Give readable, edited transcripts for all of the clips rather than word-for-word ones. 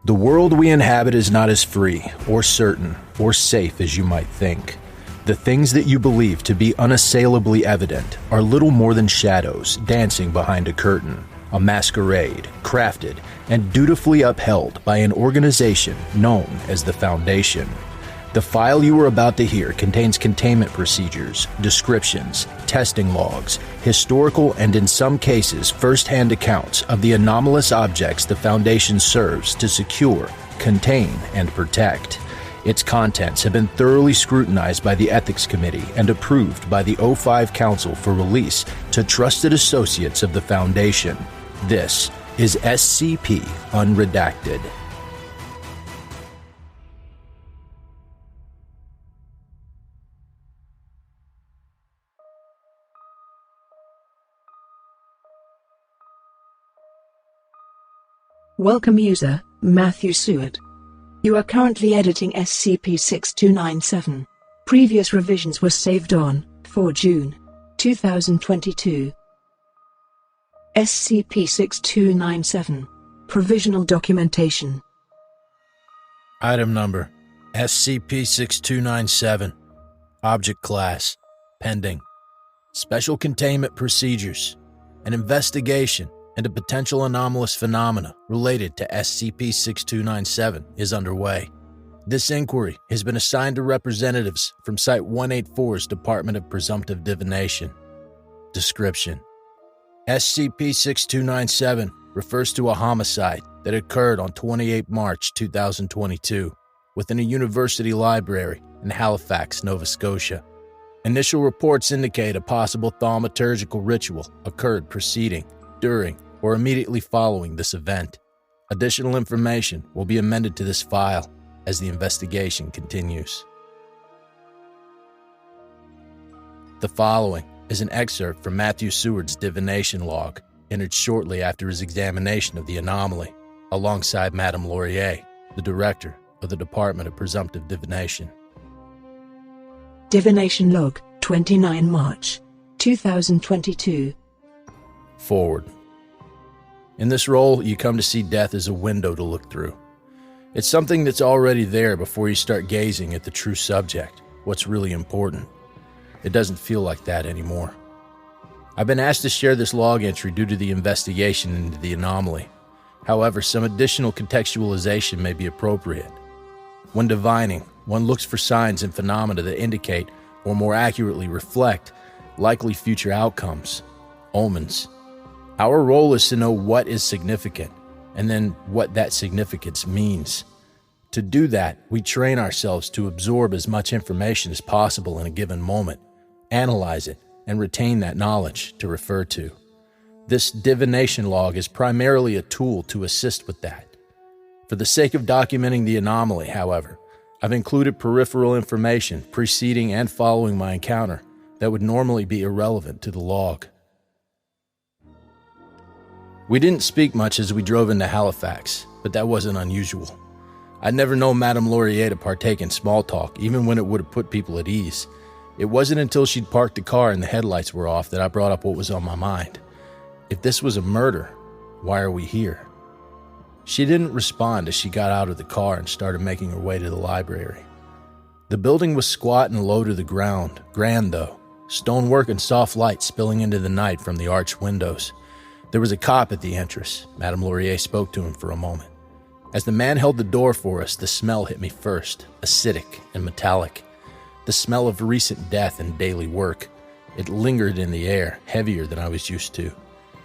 The world we inhabit is not as free, or certain, or safe as you might think. The things that you believe to be unassailably evident are little more than shadows dancing behind a curtain, a masquerade crafted and dutifully upheld by an organization known as the Foundation. The file you are about to hear contains containment procedures, descriptions, testing logs, historical and in some cases first-hand accounts of the anomalous objects the Foundation serves to secure, contain, and protect. Its contents have been thoroughly scrutinized by the Ethics Committee and approved by the O5 Council for release to trusted associates of the Foundation. This is SCP Unredacted. Welcome user, Matthew Seward. You are currently editing SCP-6297. Previous revisions were saved on 4 June 2022. SCP-6297 Provisional Documentation. Item number SCP-6297. Object Class Pending. Special Containment Procedures. An investigation and a potential anomalous phenomena related to SCP-6297 is underway. This inquiry has been assigned to representatives from Site-184's Department of Presumptive Divination. Description: SCP-6297 refers to a homicide that occurred on 28 March 2022 within a university library in Halifax, Nova Scotia. Initial reports indicate a possible thaumaturgical ritual occurred preceding, during, or immediately following this event. Additional information will be amended to this file as the investigation continues. The following is an excerpt from Matthew Seward's divination log, entered shortly after his examination of the anomaly, alongside Madame Laurier, the director of the Department of Presumptive Divination. Divination log, 29 March 2022. Forward. In this role, you come to see death as a window to look through. It's something that's already there before you start gazing at the true subject, what's really important. It doesn't feel like that anymore. I've been asked to share this log entry due to the investigation into the anomaly. However, some additional contextualization may be appropriate. When divining, one looks for signs and phenomena that indicate, or more accurately reflect, likely future outcomes, omens. Our role is to know what is significant, and then what that significance means. To do that, we train ourselves to absorb as much information as possible in a given moment, analyze it, and retain that knowledge to refer to. This divination log is primarily a tool to assist with that. For the sake of documenting the anomaly, however, I've included peripheral information preceding and following my encounter that would normally be irrelevant to the log. We didn't speak much as we drove into Halifax, but that wasn't unusual. I'd never known Madame Laurier to partake in small talk, even when it would have put people at ease. It wasn't until she'd parked the car and the headlights were off that I brought up what was on my mind. If this was a murder, why are we here? She didn't respond as she got out of the car and started making her way to the library. The building was squat and low to the ground, grand though, stonework and soft light spilling into the night from the arched windows. There was a cop at the entrance. Madame Laurier spoke to him for a moment. As the man held the door for us, the smell hit me first, acidic and metallic. The smell of recent death and daily work. It lingered in the air, heavier than I was used to.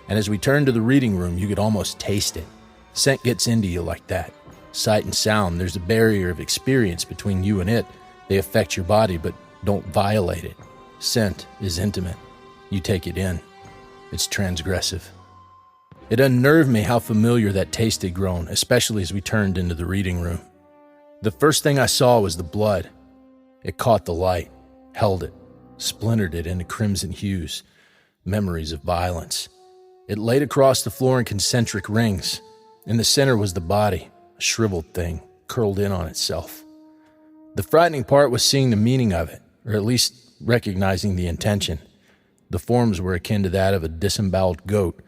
And as we turned to the reading room, you could almost taste it. Scent gets into you like that. Sight and sound, there's a barrier of experience between you and it. They affect your body, but don't violate it. Scent is intimate. You take it in. It's transgressive. It unnerved me how familiar that taste had grown, especially as we turned into the reading room. The first thing I saw was the blood. It caught the light, held it, splintered it into crimson hues, memories of violence. It laid across the floor in concentric rings. In the center was the body, a shriveled thing, curled in on itself. The frightening part was seeing the meaning of it, or at least recognizing the intention. The forms were akin to that of a disemboweled goat.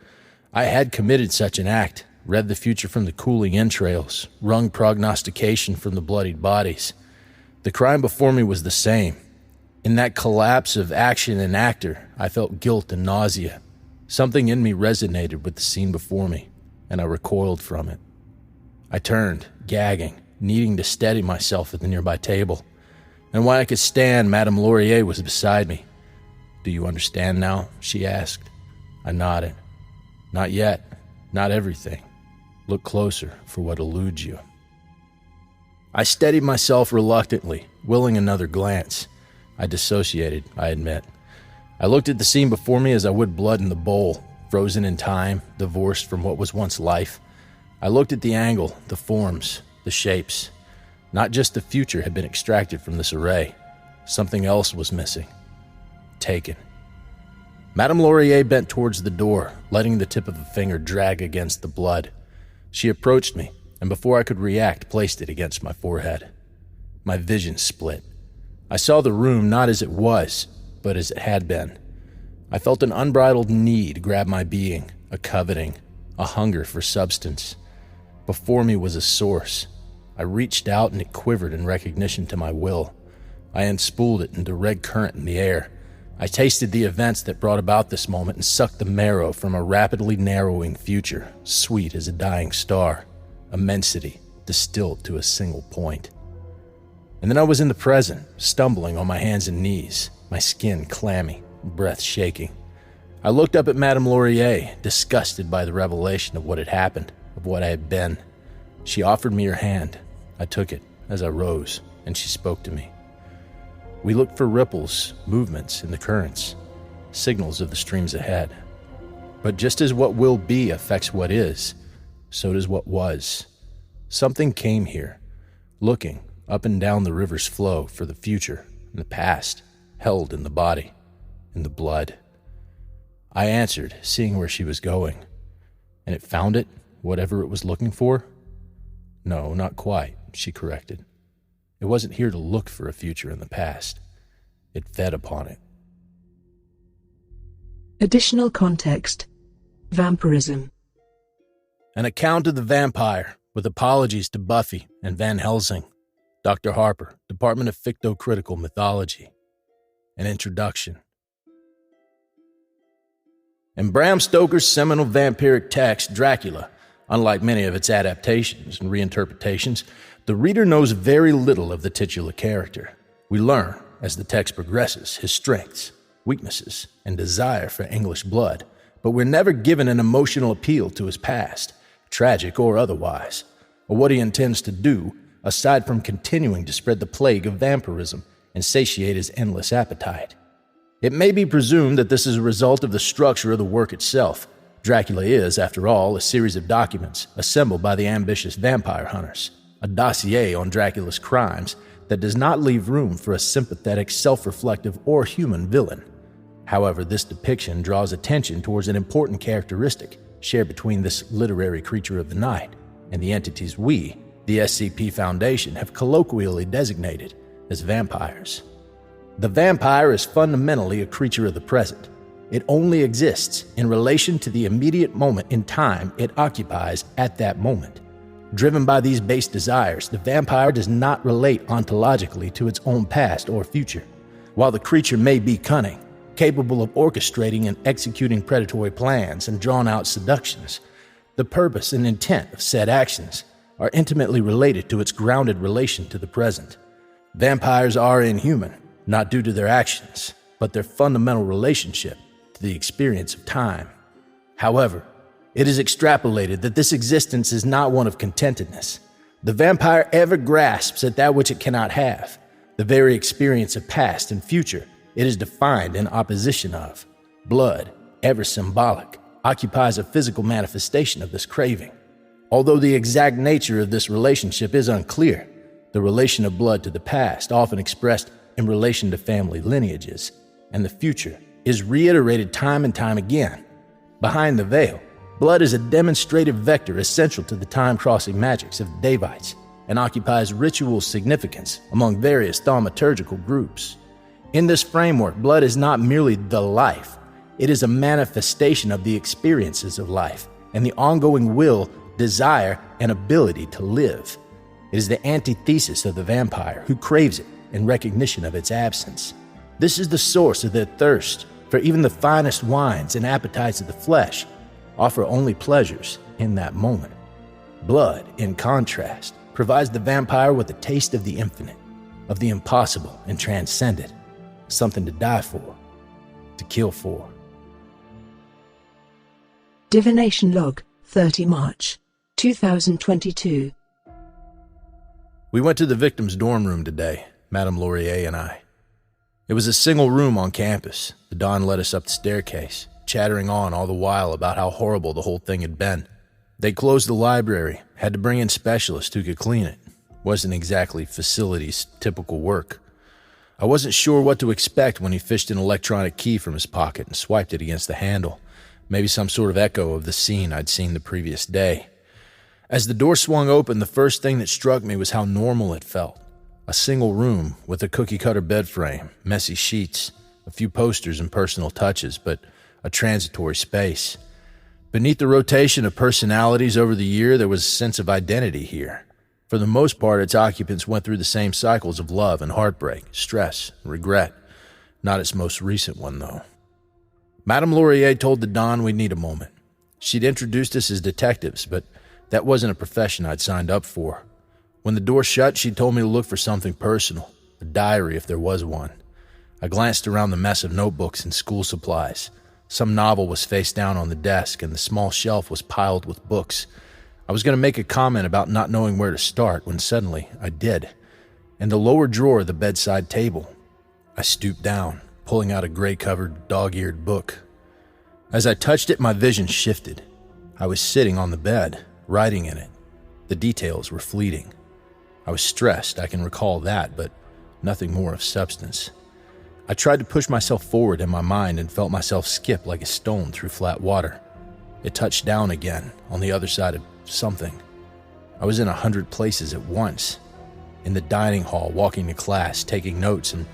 I had committed such an act, read the future from the cooling entrails, wrung prognostication from the bloodied bodies. The crime before me was the same. In that collapse of action and actor, I felt guilt and nausea. Something in me resonated with the scene before me, and I recoiled from it. I turned, gagging, needing to steady myself at the nearby table. And while I could stand, Madame Laurier was beside me. "Do you understand now?" she asked. I nodded. "Not yet. Not everything. Look closer for what eludes you." I steadied myself reluctantly, willing another glance. I dissociated, I admit. I looked at the scene before me as I would blood in the bowl, frozen in time, divorced from what was once life. I looked at the angle, the forms, the shapes. Not just the future had been extracted from this array. Something else was missing. Taken. Madame Laurier bent towards the door, letting the tip of a finger drag against the blood. She approached me, and before I could react, placed it against my forehead. My vision split. I saw the room not as it was, but as it had been. I felt an unbridled need grab my being, a coveting, a hunger for substance. Before me was a source. I reached out and it quivered in recognition to my will. I unspooled it into red current in the air. I tasted the events that brought about this moment and sucked the marrow from a rapidly narrowing future, sweet as a dying star, immensity distilled to a single point. And then I was in the present, stumbling on my hands and knees, my skin clammy, breath shaking. I looked up at Madame Laurier, disgusted by the revelation of what had happened, of what I had been. She offered me her hand. I took it as I rose, and she spoke to me. We looked for ripples, movements in the currents, signals of the streams ahead. But just as what will be affects what is, so does what was. Something came here, looking up and down the river's flow for the future and the past, held in the body, in the blood. I answered, seeing where she was going. And it found it, whatever it was looking for? No, not quite, she corrected. It wasn't here to look for a future in the past. It fed upon it. Additional context. Vampirism. An account of the vampire, with apologies to Buffy and Van Helsing. Dr. Harper, Department of Fictocritical Mythology. An introduction. In Bram Stoker's seminal vampiric text, Dracula, unlike many of its adaptations and reinterpretations, the reader knows very little of the titular character. We learn, as the text progresses, his strengths, weaknesses, and desire for English blood, but we're never given an emotional appeal to his past, tragic or otherwise, or what he intends to do, aside from continuing to spread the plague of vampirism and satiate his endless appetite. It may be presumed that this is a result of the structure of the work itself. Dracula is, after all, a series of documents assembled by the ambitious vampire hunters, a dossier on Dracula's crimes that does not leave room for a sympathetic, self-reflective, or human villain. However, this depiction draws attention towards an important characteristic shared between this literary creature of the night and the entities we, the SCP Foundation, have colloquially designated as vampires. The vampire is fundamentally a creature of the present. It only exists in relation to the immediate moment in time it occupies at that moment. Driven by these base desires, the vampire does not relate ontologically to its own past or future. While the creature may be cunning, capable of orchestrating and executing predatory plans and drawn-out seductions, the purpose and intent of said actions are intimately related to its grounded relation to the present. Vampires are inhuman, not due to their actions, but their fundamental relationship to the experience of time. However, it is extrapolated that this existence is not one of contentedness. The vampire ever grasps at that which it cannot have, the very experience of past and future it is defined in opposition of. Blood, ever symbolic, occupies a physical manifestation of this craving. Although the exact nature of this relationship is unclear, the relation of blood to the past, often expressed in relation to family lineages, and the future, is reiterated time and time again. Behind the veil, blood is a demonstrative vector essential to the time-crossing magics of the Davites and occupies ritual significance among various thaumaturgical groups. In this framework, blood is not merely the life, it is a manifestation of the experiences of life and the ongoing will desire, and ability to live. It is the antithesis of the vampire, who craves it in recognition of its absence. This is the source of their thirst, for even the finest wines and appetites of the flesh offer only pleasures in that moment. Blood, in contrast, provides the vampire with a taste of the infinite, of the impossible and transcendent, something to die for, to kill for. Divination Log, 30 March, 2022. We went to the victim's dorm room today, Madame Laurier and I. It was a single room on campus. The Don led us up the staircase, chattering on all the while about how horrible the whole thing had been. They closed the library, had to bring in specialists who could clean it. Wasn't exactly facility's typical work. I wasn't sure what to expect when he fished an electronic key from his pocket and swiped it against the handle. Maybe some sort of echo of the scene I'd seen the previous day. As the door swung open, the first thing that struck me was how normal it felt. A single room with a cookie-cutter bed frame, messy sheets, a few posters and personal touches, but a transitory space. Beneath the rotation of personalities over the year, there was a sense of identity here. For the most part, its occupants went through the same cycles of love and heartbreak, stress, regret. Not its most recent one, though. Madame Laurier told the Don we'd need a moment. She'd introduced us as detectives, but that wasn't a profession I'd signed up for. When the door shut, she told me to look for something personal, a diary if there was one. I glanced around the mess of notebooks and school supplies. Some novel was face down on the desk, and the small shelf was piled with books. I was going to make a comment about not knowing where to start when suddenly I did. In the lower drawer of the bedside table, I stooped down, pulling out a gray-covered, dog-eared book. As I touched it, my vision shifted. I was sitting on the bed, writing in it. The details were fleeting. I was stressed, I can recall that, but nothing more of substance. I tried to push myself forward in my mind and felt myself skip like a stone through flat water. It touched down again, on the other side of something. I was in 100 places at once. In the dining hall, walking to class, taking notes, and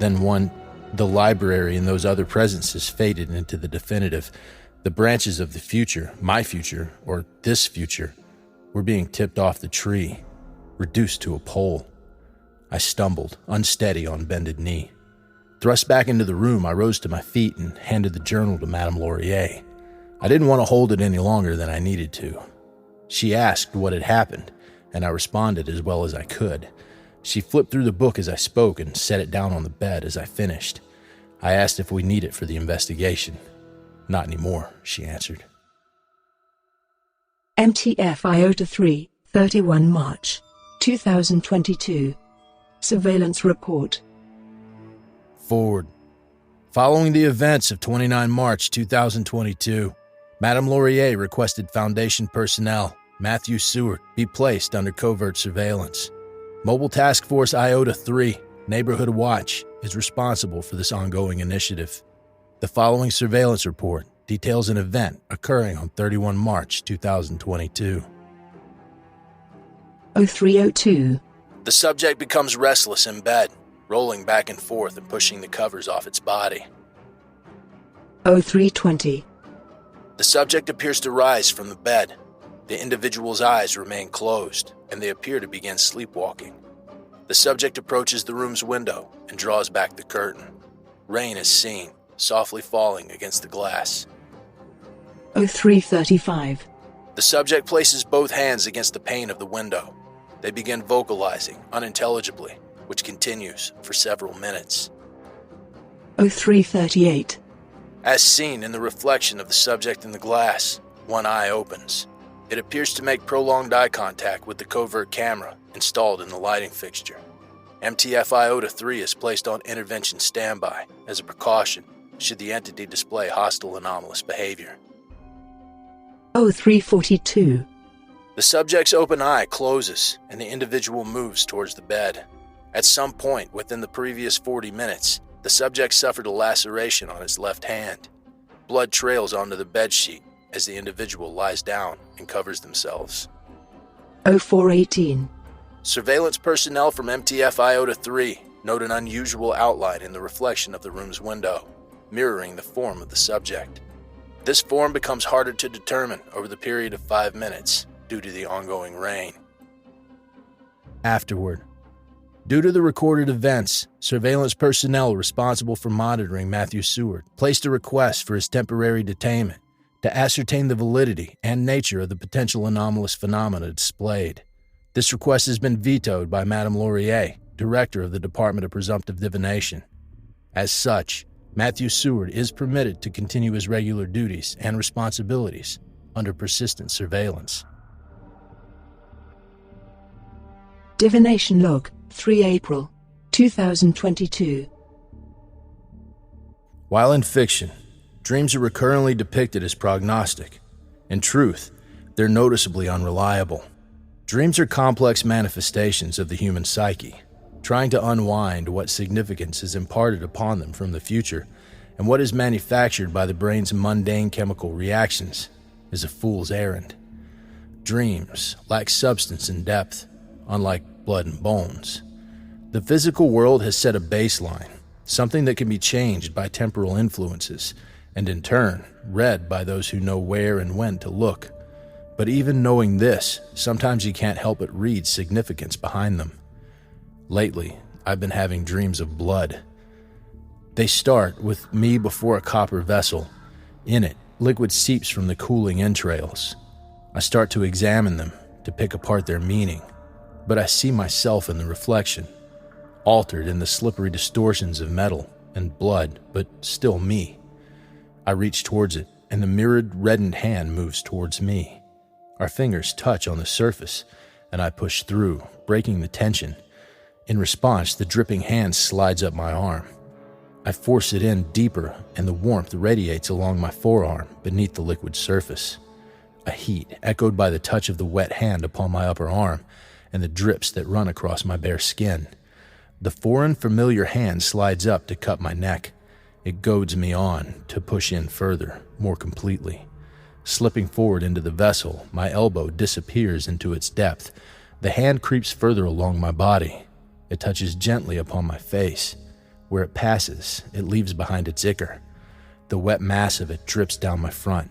then the library and those other presences faded into the definitive. The branches of the future, my future, or this future, were being tipped off the tree, reduced to a pole. I stumbled, unsteady on bended knee. Thrust back into the room, I rose to my feet and handed the journal to Madame Laurier. I didn't want to hold it any longer than I needed to. She asked what had happened, and I responded as well as I could. She flipped through the book as I spoke and set it down on the bed as I finished. I asked if we need it for the investigation. Not anymore, she answered. MTF Iota 3, 31 March, 2022. Surveillance Report. Forward. Following the events of 29 March 2022, Madame Laurier requested Foundation personnel, Matthew Seward, be placed under covert surveillance. Mobile Task Force Iota 3, Neighborhood Watch, is responsible for this ongoing initiative. The following surveillance report details an event occurring on 31 March 2022. 0302. The subject becomes restless in bed, rolling back and forth and pushing the covers off its body. 0320. The subject appears to rise from the bed. The individual's eyes remain closed, and they appear to begin sleepwalking. The subject approaches the room's window and draws back the curtain. Rain is seen, softly falling against the glass. 0335. The subject places both hands against the pane of the window. They begin vocalizing unintelligibly, which continues for several minutes. 0338. As seen in the reflection of the subject in the glass, one eye opens. It appears to make prolonged eye contact with the covert camera installed in the lighting fixture. MTF Iota 3 is placed on intervention standby as a precaution should the entity display hostile anomalous behavior. 0342. The subject's open eye closes and the individual moves towards the bed. At some point within the previous 40 minutes, the subject suffered a laceration on its left hand. Blood trails onto the bedsheet as the individual lies down and covers themselves. 0418. Surveillance personnel from MTF Iota 3 note an unusual outline in the reflection of the room's window, mirroring the form of the subject. This form becomes harder to determine over the period of 5 minutes due to the ongoing rain. Afterward. Due to the recorded events, surveillance personnel responsible for monitoring Matthew Seward placed a request for his temporary detainment to ascertain the validity and nature of the potential anomalous phenomena displayed. This request has been vetoed by Madame Laurier, Director of the Department of Presumptive Divination. As such, Matthew Seward is permitted to continue his regular duties and responsibilities under persistent surveillance. Divination Log, 3 April 2022. While in fiction, dreams are recurrently depicted as prognostic. In truth, they're noticeably unreliable. Dreams are complex manifestations of the human psyche, trying to unwind what significance is imparted upon them from the future, and what is manufactured by the brain's mundane chemical reactions is a fool's errand. Dreams lack substance and depth, unlike blood and bones. The physical world has set a baseline, something that can be changed by temporal influences, and in turn, read by those who know where and when to look. But even knowing this, sometimes you can't help but read significance behind them. Lately, I've been having dreams of blood. They start with me before a copper vessel. In it, liquid seeps from the cooling entrails. I start to examine them, to pick apart their meaning, but I see myself in the reflection, altered in the slippery distortions of metal and blood, but still me. I reach towards it, and the mirrored, reddened hand moves towards me. Our fingers touch on the surface, and I push through, breaking the tension. In response, the dripping hand slides up my arm. I force it in deeper, and the warmth radiates along my forearm beneath the liquid surface. A heat echoed by the touch of the wet hand upon my upper arm and the drips that run across my bare skin. The foreign, familiar hand slides up to cut my neck. It goads me on to push in further, more completely. Slipping forward into the vessel, my elbow disappears into its depth. The hand creeps further along my body. It touches gently upon my face. Where it passes, it leaves behind its ichor. The wet mass of it drips down my front.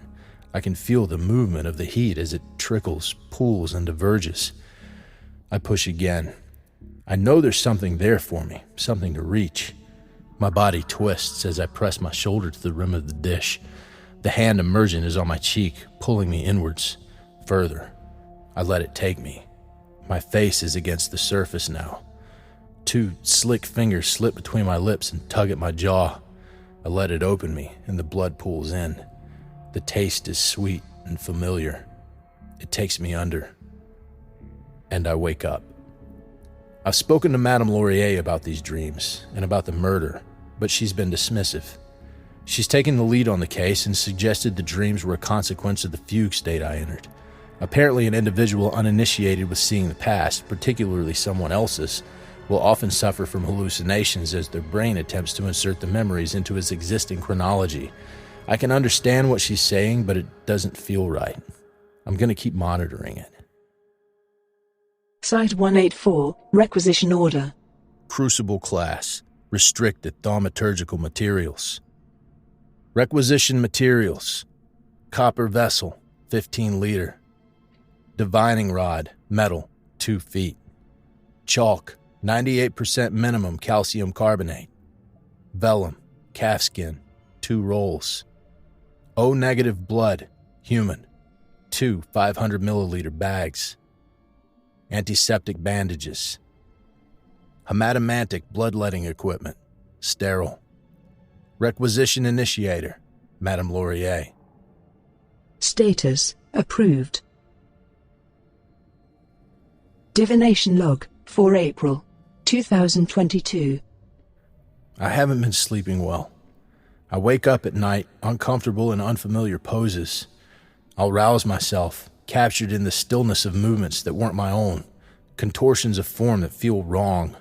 I can feel the movement of the heat as it trickles, pools, and diverges. I push again. I know there's something there for me, something to reach. My body twists as I press my shoulder to the rim of the dish. The hand emergent is on my cheek, pulling me inwards. Further. I let it take me. My face is against the surface now. 2 slick fingers slip between my lips and tug at my jaw. I let it open me, and the blood pools in. The taste is sweet and familiar. It takes me under. And I wake up. I've spoken to Madame Laurier about these dreams and about the murder, but she's been dismissive. She's taken the lead on the case and suggested the dreams were a consequence of the fugue state I entered. Apparently, an individual uninitiated with seeing the past, particularly someone else's, will often suffer from hallucinations as their brain attempts to insert the memories into its existing chronology. I can understand what she's saying, but it doesn't feel right. I'm going to keep monitoring it. Site 184, Requisition Order. Crucible Class, Restricted Thaumaturgical Materials. Requisition Materials: Copper Vessel, 15 liter. Divining Rod, Metal, 2 feet. Chalk, 98% minimum calcium carbonate. Vellum, calfskin, 2 rolls. O-negative blood, human, 2 500 milliliter bags. Antiseptic bandages. Hematomantic bloodletting equipment, sterile. Requisition Initiator, Madame Laurier. Status: approved. Divination Log, 4 April 2022. I haven't been sleeping well. I wake up at night, uncomfortable in unfamiliar poses. I'll rouse myself, captured in the stillness of movements that weren't my own, contortions of form that feel wrong,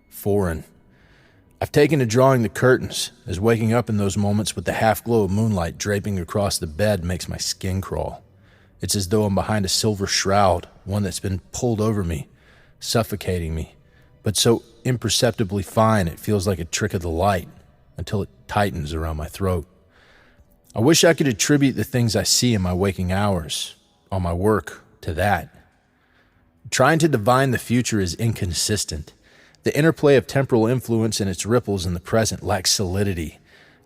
foreign. I've taken to drawing the curtains, as waking up in those moments with the half-glow of moonlight draping across the bed makes my skin crawl. It's as though I'm behind a silver shroud, one that's been pulled over me, suffocating me, but so imperceptibly fine it feels like a trick of the light, until it tightens around my throat. I wish I could attribute the things I see in my waking hours, on my work, to that. Trying to divine the future is inconsistent. The interplay of temporal influence and its ripples in the present lacks solidity.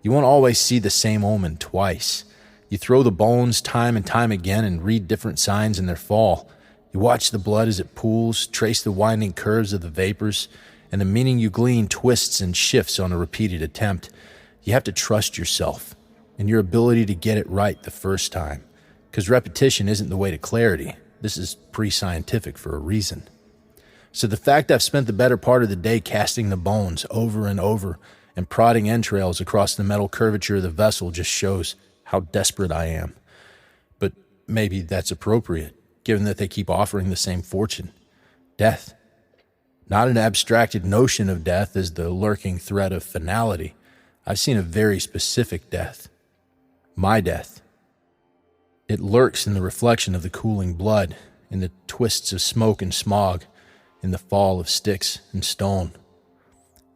You won't always see the same omen twice. You throw the bones time and time again and read different signs in their fall. You watch the blood as it pools, trace the winding curves of the vapors, and the meaning you glean twists and shifts on a repeated attempt. You have to trust yourself and your ability to get it right the first time, because repetition isn't the way to clarity. This is pre-scientific for a reason. So the fact I've spent the better part of the day casting the bones over and over and prodding entrails across the metal curvature of the vessel just shows how desperate I am. But maybe that's appropriate, given that they keep offering the same fortune: death. Not an abstracted notion of death as the lurking threat of finality. I've seen a very specific death. My death. It lurks in the reflection of the cooling blood, in the twists of smoke and smog, in the fall of sticks and stone.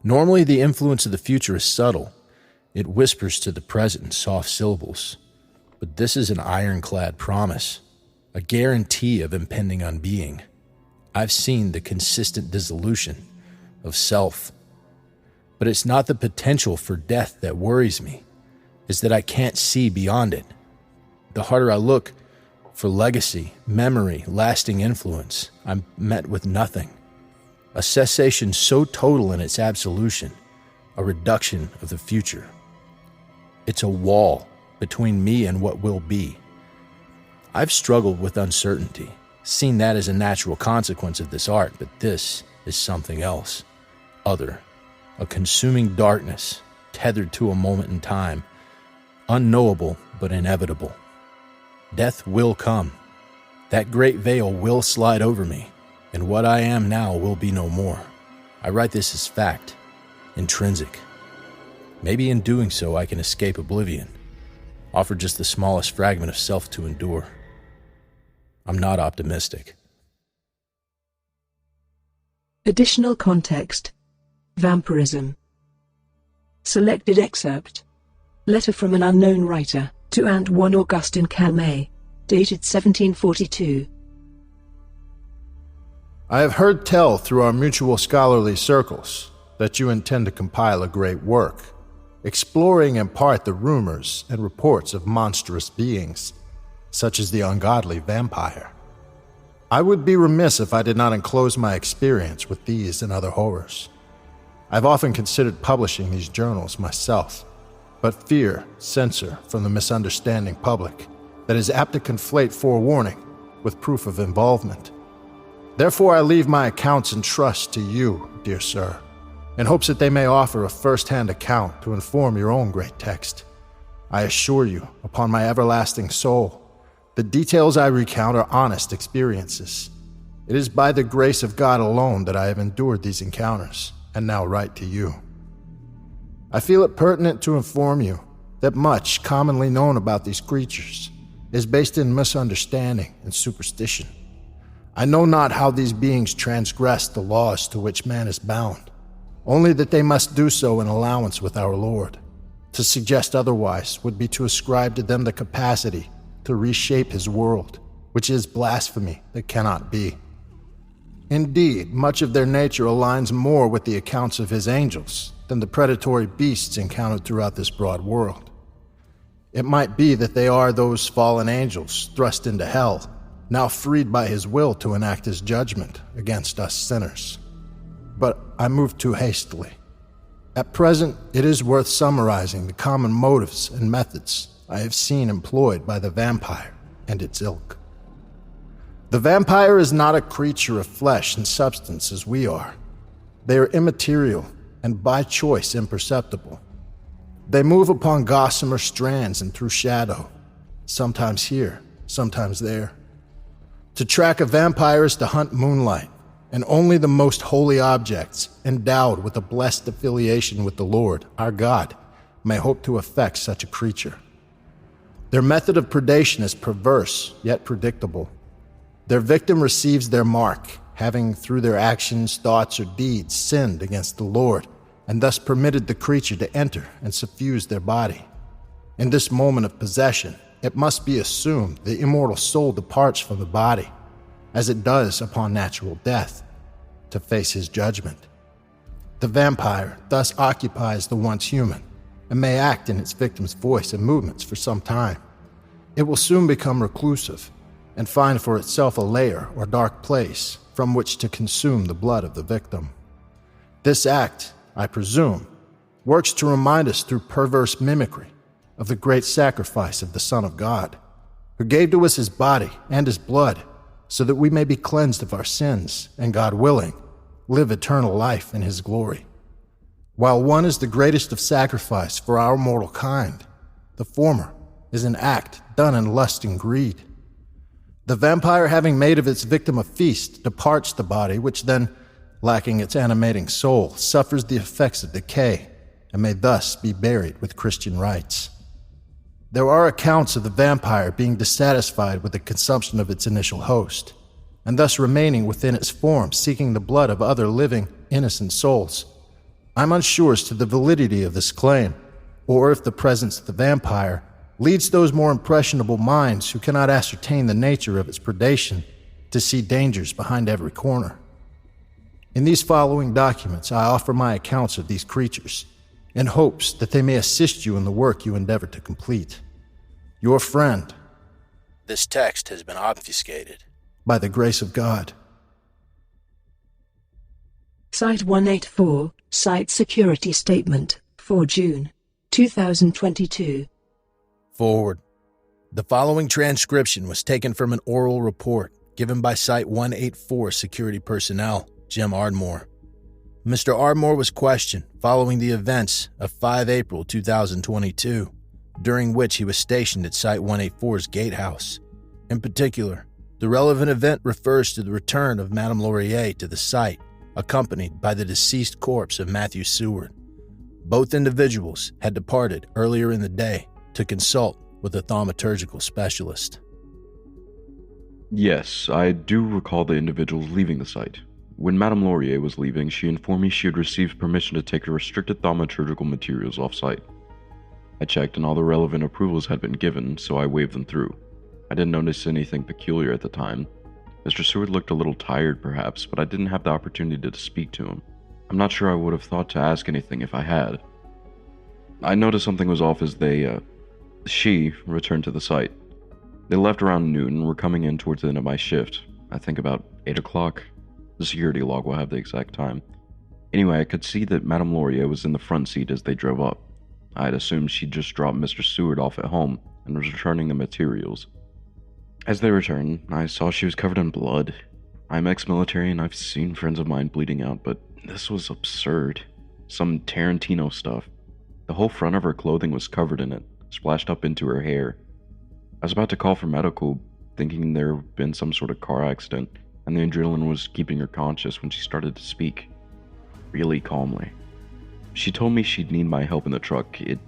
Normally, the influence of the future is subtle. It whispers to the present in soft syllables. But this is an ironclad promise, a guarantee of impending unbeing. I've seen the consistent dissolution of self. But it's not the potential for death that worries me. It's that I can't see beyond it. The harder I look for legacy, memory, lasting influence, I'm met with nothing. A cessation so total in its absolution, a reduction of the future. It's a wall between me and what will be. I've struggled with uncertainty, seen that as a natural consequence of this art, but this is something else, other, a consuming darkness, tethered to a moment in time, unknowable but inevitable. Death will come. That great veil will slide over me, and what I am now will be no more. I write this as fact, intrinsic. Maybe in doing so I can escape oblivion, offer just the smallest fragment of self to endure. I'm not optimistic. Additional context. Vampirism. Selected excerpt. Letter from an unknown writer to Antoine Augustin Calmet, dated 1742. I have heard tell through our mutual scholarly circles that you intend to compile a great work, exploring in part the rumors and reports of monstrous beings, such as the ungodly vampire. I would be remiss if I did not enclose my experience with these and other horrors. I've often considered publishing these journals myself, but fear censor from the misunderstanding public that is apt to conflate forewarning with proof of involvement. Therefore, I leave my accounts in trust to you, dear sir, in hopes that they may offer a first-hand account to inform your own great text. I assure you, upon my everlasting soul, the details I recount are honest experiences. It is by the grace of God alone that I have endured these encounters, and now write to you. I feel it pertinent to inform you that much commonly known about these creatures is based in misunderstanding and superstition. I know not how these beings transgress the laws to which man is bound, only that they must do so in allowance with our Lord. To suggest otherwise would be to ascribe to them the capacity to reshape his world, which is blasphemy that cannot be. Indeed, much of their nature aligns more with the accounts of his angels than the predatory beasts encountered throughout this broad world. It might be that they are those fallen angels thrust into hell, now freed by his will to enact his judgment against us sinners. But I moved too hastily. At present, it is worth summarizing the common motives and methods I have seen employed by the vampire and its ilk. The vampire is not a creature of flesh and substance as we are. They are immaterial and by choice imperceptible. They move upon gossamer strands and through shadow, sometimes here, sometimes there. To track a vampire is to hunt moonlight, and only the most holy objects, endowed with a blessed affiliation with the Lord, our God, may hope to affect such a creature. Their method of predation is perverse, yet predictable. Their victim receives their mark, having through their actions, thoughts, or deeds sinned against the Lord, and thus permitted the creature to enter and suffuse their body. In this moment of possession, it must be assumed the immortal soul departs from the body, as it does upon natural death, to face his judgment. The vampire thus occupies the once human, and may act in its victim's voice and movements for some time. It will soon become reclusive, and find for itself a lair or dark place from which to consume the blood of the victim. This act, I presume, works to remind us through perverse mimicry of the great sacrifice of the Son of God, who gave to us his body and his blood so that we may be cleansed of our sins and, God willing, live eternal life in his glory. While one is the greatest of sacrifice for our mortal kind, the former is an act done in lust and greed. The vampire, having made of its victim a feast, departs the body, which then, lacking its animating soul, suffers the effects of decay and may thus be buried with Christian rites. There are accounts of the vampire being dissatisfied with the consumption of its initial host, and thus remaining within its form, seeking the blood of other living, innocent souls. I'm unsure as to the validity of this claim, or if the presence of the vampire leads those more impressionable minds who cannot ascertain the nature of its predation to see dangers behind every corner. In these following documents, I offer my accounts of these creatures, in hopes that they may assist you in the work you endeavor to complete. Your friend. This text has been obfuscated. By the grace of God. Site 184, Site Security Statement, 4 June, 2022. Forward. The following transcription was taken from an oral report given by Site 184 security personnel, Jim Ardmore. Mr. Ardmore was questioned following the events of 5 April 2022, during which he was stationed at Site 184's gatehouse. In particular, the relevant event refers to the return of Madame Laurier to the site, accompanied by the deceased corpse of Matthew Seward. Both individuals had departed earlier in the day to consult with a thaumaturgical specialist. Yes, I do recall the individuals leaving the site. When Madame Laurier was leaving, she informed me she had received permission to take the restricted thaumaturgical materials off-site. I checked and all the relevant approvals had been given, so I waved them through. I didn't notice anything peculiar at the time. Mr. Seward looked a little tired, perhaps, but I didn't have the opportunity to speak to him. I'm not sure I would have thought to ask anything if I had. I noticed something was off as she returned to the site. They left around noon and were coming in towards the end of my shift, I think about 8 o'clock. The security log will have the exact time. Anyway, I could see that Madame Laurier was in the front seat as they drove up. I had assumed she'd just dropped Mr. Seward off at home and was returning the materials. As they returned, I saw she was covered in blood. I'm ex-military and I've seen friends of mine bleeding out, but this was absurd. Some Tarantino stuff. The whole front of her clothing was covered in it, splashed up into her hair. I was about to call for medical, thinking there had been some sort of car accident, and the adrenaline was keeping her conscious when she started to speak, really calmly. She told me she'd need my help in the truck. It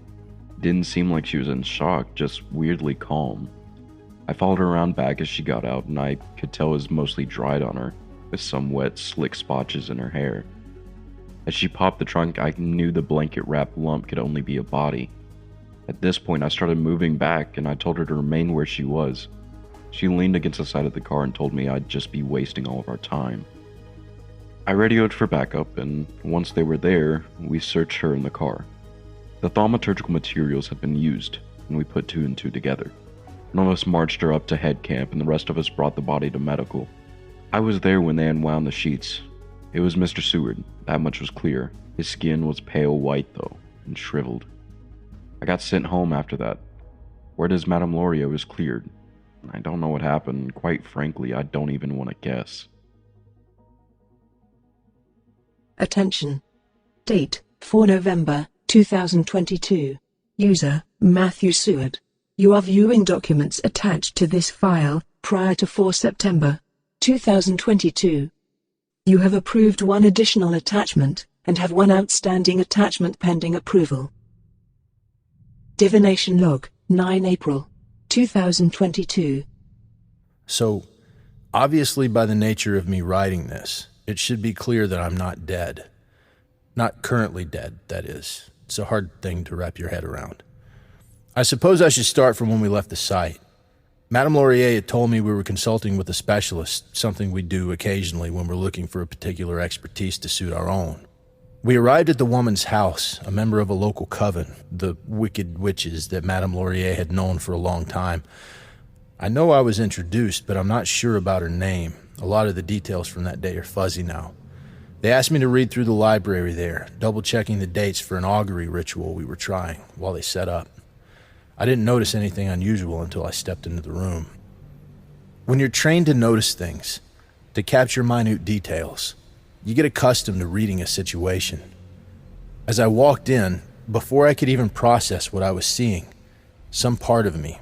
didn't seem like she was in shock, just weirdly calm. I followed her around back as she got out, and I could tell it was mostly dried on her, with some wet, slick spotches in her hair. As she popped the trunk, I knew the blanket-wrapped lump could only be a body. At this point, I started moving back, and I told her to remain where she was. She leaned against the side of the car and told me I'd just be wasting all of our time. I radioed for backup, and once they were there, we searched her in the car. The thaumaturgical materials had been used, and we put two and two together. One of us marched her up to head camp, and the rest of us brought the body to medical. I was there when they unwound the sheets. It was Mr. Seward, that much was clear. His skin was pale white, though, and shriveled. I got sent home after that. Word is Madame Laurier was cleared. I don't know what happened, and quite frankly, I don't even want to guess. Attention. Date, 4 November, 2022. User, Matthew Seward. You are viewing documents attached to this file, prior to 4 September, 2022. You have approved one additional attachment, and have one outstanding attachment pending approval. Divination Log, 9 April, 2022. So, obviously by the nature of me writing this, it should be clear that I'm not dead. Not currently dead, that is. It's a hard thing to wrap your head around. I suppose I should start from when we left the site. Madame Laurier had told me we were consulting with a specialist, something we do occasionally when we're looking for a particular expertise to suit our own. We arrived at the woman's house, a member of a local coven, the wicked witches that Madame Laurier had known for a long time. I know I was introduced, but I'm not sure about her name. A lot of the details from that day are fuzzy now. They asked me to read through the library there, double-checking the dates for an augury ritual we were trying while they set up. I didn't notice anything unusual until I stepped into the room. When you're trained to notice things, to capture minute details, you get accustomed to reading a situation. As I walked in, before I could even process what I was seeing, some part of me,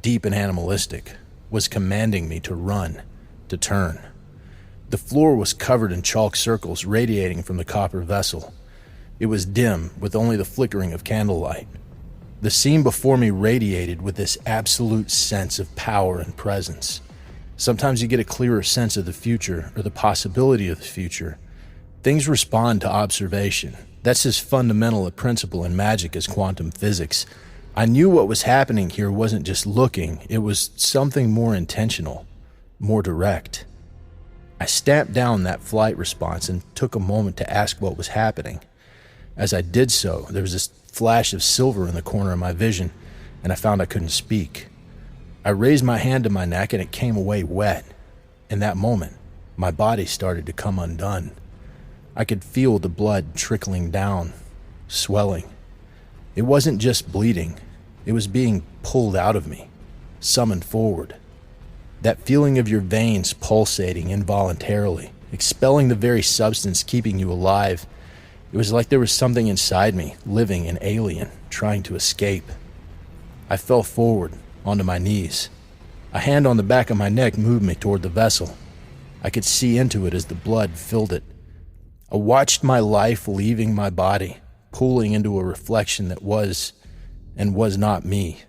deep and animalistic, was commanding me to run, to turn. The floor was covered in chalk circles radiating from the copper vessel. It was dim, with only the flickering of candlelight. The scene before me radiated with this absolute sense of power and presence. Sometimes you get a clearer sense of the future or the possibility of the future. Things respond to observation. That's as fundamental a principle in magic as quantum physics. I knew what was happening here wasn't just looking, it was something more intentional, more direct. I stamped down that flight response and took a moment to ask what was happening. As I did so, there was this flash of silver in the corner of my vision, and I found I couldn't speak. I raised my hand to my neck and it came away wet. In that moment, my body started to come undone. I could feel the blood trickling down, swelling. It wasn't just bleeding, it was being pulled out of me, summoned forward. That feeling of your veins pulsating involuntarily, expelling the very substance keeping you alive. It was like there was something inside me, living and alien, trying to escape. I fell forward, onto my knees. A hand on the back of my neck moved me toward the vessel. I could see into it as the blood filled it. I watched my life leaving my body, pooling into a reflection that was and was not me.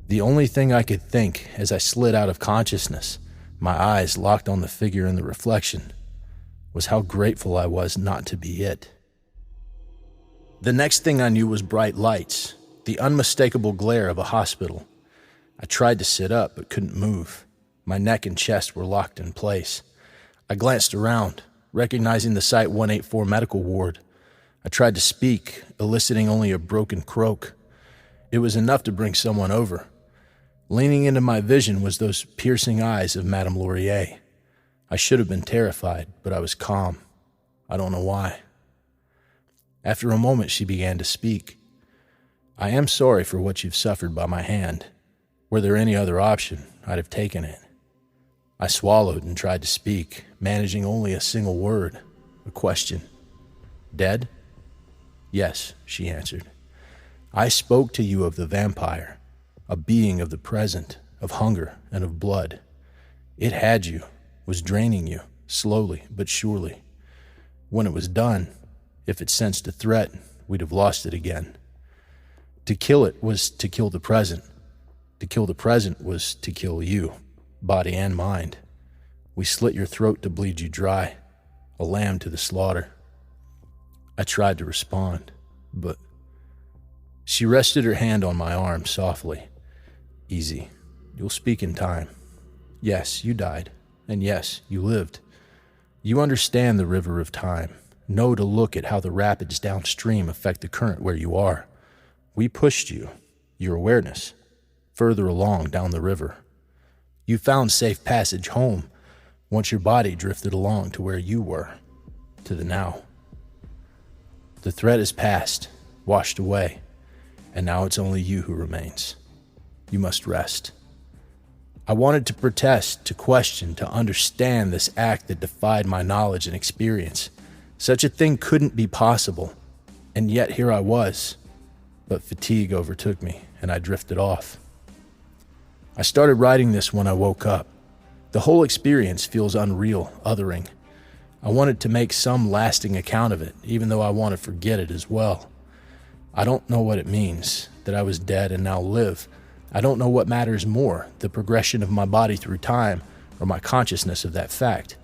The only thing I could think as I slid out of consciousness, my eyes locked on the figure in the reflection, was how grateful I was not to be it. The next thing I knew was bright lights, the unmistakable glare of a hospital. I tried to sit up but couldn't move. My neck and chest were locked in place. I glanced around, recognizing the Site 184 medical ward. I tried to speak, eliciting only a broken croak. It was enough to bring someone over. Leaning into my vision was those piercing eyes of Madame Laurier. I should have been terrified, but I was calm. I don't know why. After a moment, she began to speak. I am sorry for what you've suffered by my hand. Were there any other option, I'd have taken it. I swallowed and tried to speak, managing only a single word, a question. Dead? Yes, she answered. I spoke to you of the vampire, a being of the present, of hunger and of blood. It had you, was draining you, slowly but surely. When it was done, if it sensed a threat, we'd have lost it again. To kill it was to kill the present. To kill the present was to kill you, body and mind. We slit your throat to bleed you dry, a lamb to the slaughter. I tried to respond, but she rested her hand on my arm softly. Easy. You'll speak in time. Yes, you died, and yes, you lived. You understand the river of time. Know to look at how the rapids downstream affect the current where you are. We pushed you, your awareness, further along down the river. You found safe passage home once your body drifted along to where you were, to the now. The threat is past, washed away, and now it's only you who remains. You must rest. I wanted to protest, to question, to understand this act that defied my knowledge and experience. Such a thing couldn't be possible, and yet here I was. But fatigue overtook me, and I drifted off. I started writing this when I woke up. The whole experience feels unreal, othering. I wanted to make some lasting account of it, even though I want to forget it as well. I don't know what it means, that I was dead and now live. I don't know what matters more, the progression of my body through time, or my consciousness of that fact.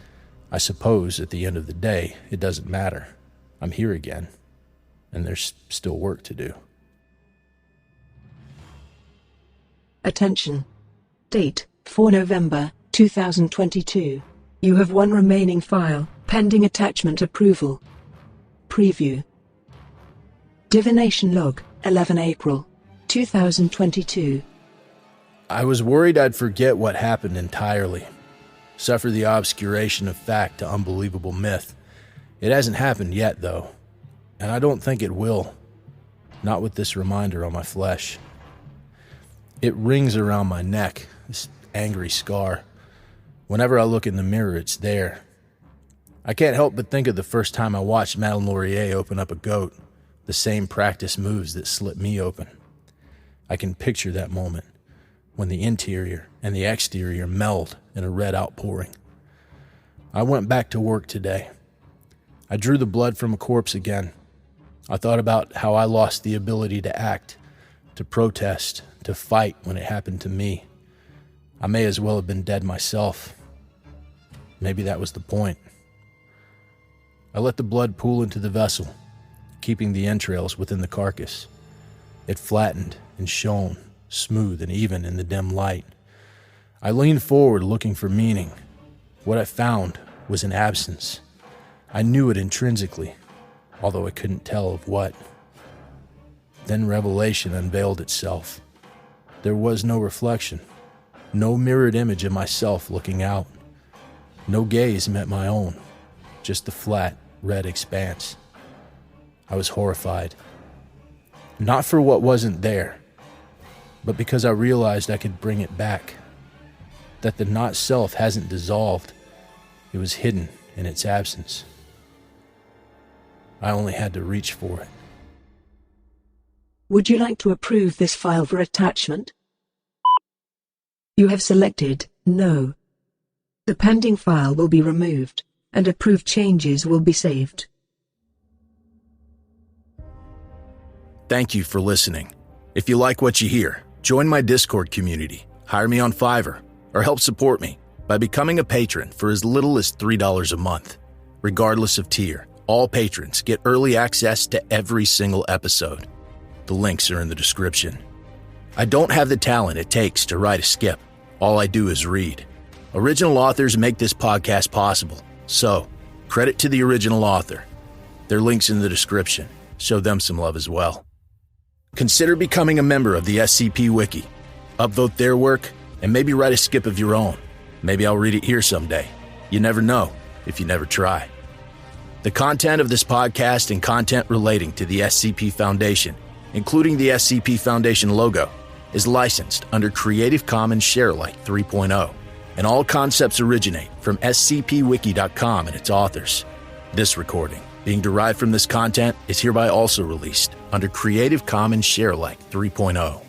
I suppose, at the end of the day, it doesn't matter. I'm here again, and there's still work to do. Attention. Date, 4 November, 2022. You have one remaining file, pending attachment approval. Preview. Divination Log, 11 April, 2022. I was worried I'd forget what happened entirely. Suffer the obscuration of fact to unbelievable myth. It hasn't happened yet, though. And I don't think it will. Not with this reminder on my flesh. It rings around my neck, this angry scar. Whenever I look in the mirror, it's there. I can't help but think of the first time I watched Madame Laurier open up a goat, the same practice moves that slit me open. I can picture that moment, when the interior and the exterior meld in a red outpouring. I went back to work today. I drew the blood from a corpse again. I thought about how I lost the ability to act, to protest, to fight when it happened to me. I may as well have been dead myself. Maybe that was the point. I let the blood pool into the vessel, keeping the entrails within the carcass. It flattened and shone, smooth and even in the dim light. I leaned forward looking for meaning. What I found was an absence. I knew it intrinsically, although I couldn't tell of what. Then revelation unveiled itself. There was no reflection, no mirrored image of myself looking out. No gaze met my own, just the flat, red expanse. I was horrified. Not for what wasn't there, but because I realized I could bring it back. That the not-self hasn't dissolved. It was hidden in its absence. I only had to reach for it. Would you like to approve this file for attachment? You have selected No. The pending file will be removed, and approved changes will be saved. Thank you for listening. If you like what you hear, join my Discord community, hire me on Fiverr, or help support me by becoming a patron for as little as $3 a month. Regardless of tier, all patrons get early access to every single episode. The links are in the description. I don't have the talent it takes to write a skip. All I do is read. Original authors make this podcast possible, so credit to the original author. Their link's in the description. Show them some love as well. Consider becoming a member of the SCP Wiki. Upvote their work, and maybe write a skip of your own. Maybe I'll read it here someday. You never know if you never try. The content of this podcast and content relating to the SCP Foundation, including the SCP Foundation logo, is licensed under Creative Commons Sharealike 3.0, and all concepts originate from scpwiki.com and its authors. This recording, being derived from this content, is hereby also released under Creative Commons Sharealike 3.0.